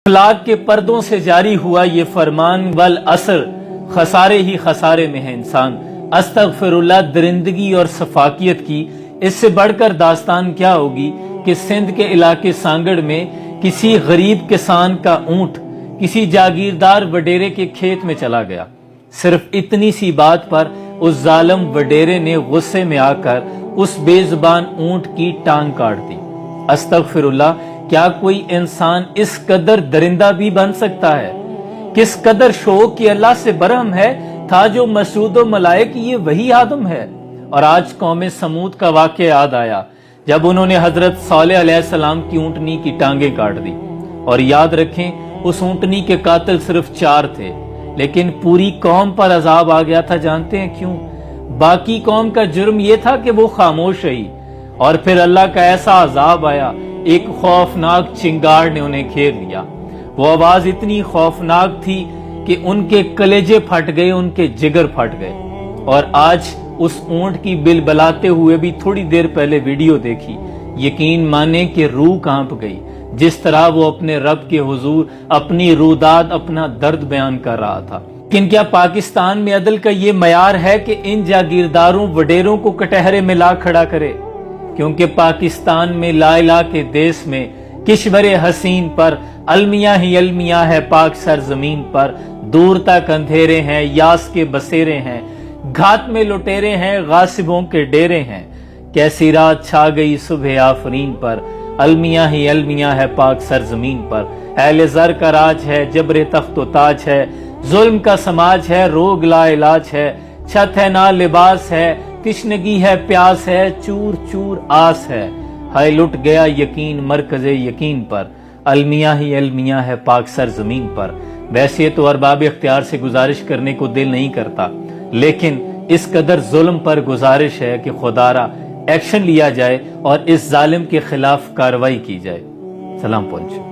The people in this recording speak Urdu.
اخلاق کے پردوں سے جاری ہوا یہ فرمان والعصر خسارے ہی خسارے میں ہے انسان۔ استغفر اللہ، درندگی اور سفاکیت کی اس سے بڑھ کر داستان کیا ہوگی کہ سندھ کے علاقے سانگڑ میں کسی غریب کسان کا اونٹ کسی جاگیردار وڈیرے کے کھیت میں چلا گیا۔ صرف اتنی سی بات پر اس ظالم وڈیرے نے غصے میں آ کر اس بے زبان اونٹ کی ٹانگ کاٹ دی۔ استغفر اللہ، کیا کوئی انسان اس قدر درندہ بھی بن سکتا ہے؟ کس قدر شوق کی اللہ سے برہم ہے تھا جو مسعود و ملائک یہ وہی آدم ہے۔ اور آج قوم سمود کا واقعہ یاد آیا جب انہوں نے حضرت صالح علیہ السلام کی اونٹنی کی ٹانگیں کاٹ دی۔ اور یاد رکھیں، اس اونٹنی کے قاتل صرف 4 تھے، لیکن پوری قوم پر عذاب آ گیا تھا۔ جانتے ہیں کیوں؟ باقی قوم کا جرم یہ تھا کہ وہ خاموش رہی، اور پھر اللہ کا ایسا عذاب آیا، ایک خوفناک چنگاڑ نے انہیں گھیر لیا۔ وہ آواز اتنی خوفناک تھی کہ ان کے کلیجے پھٹ گئے، ان کے جگر پھٹ گئے۔ اور آج اس اونٹ کی بلبلاتے ہوئے بھی تھوڑی دیر پہلے ویڈیو دیکھی، یقین مانے کہ روح کانپ گئی، جس طرح وہ اپنے رب کے حضور اپنی روداد، اپنا درد بیان کر رہا تھا۔ لیکن کیا پاکستان میں عدل کا یہ معیار ہے کہ ان جاگیرداروں وڈیروں کو کٹہرے میں لا کھڑا کرے؟ کیونکہ پاکستان میں لا الہ کے دیس میں کشور حسین پر المیاں ہی المیاں ہے پاک سرزمین پر، دور تک اندھیرے ہیں، یاس کے بسیرے ہیں، گھات میں لٹیرے ہیں، غاصبوں کے ڈیرے ہیں، کیسی رات چھا گئی صبح آفرین پر، المیاں ہی المیاں ہے پاک سرزمین پر۔ اہل زر کا راج ہے، جبر تخت و تاج ہے، ظلم کا سماج ہے، روگ لا علاج ہے، چھت ہے نہ لباس ہے، تشنگی ہے پیاس ہے، چور چور آس ہے، ہائے لٹ گیا یقین مرکز یقین پر، المیاں ہی المیاں ہے پاک سرزمین پر۔ ویسے تو ارباب اختیار سے گزارش کرنے کو دل نہیں کرتا، لیکن اس قدر ظلم پر گزارش ہے کہ خدارا ایکشن لیا جائے اور اس ظالم کے خلاف کارروائی کی جائے۔ سلام پہنچے۔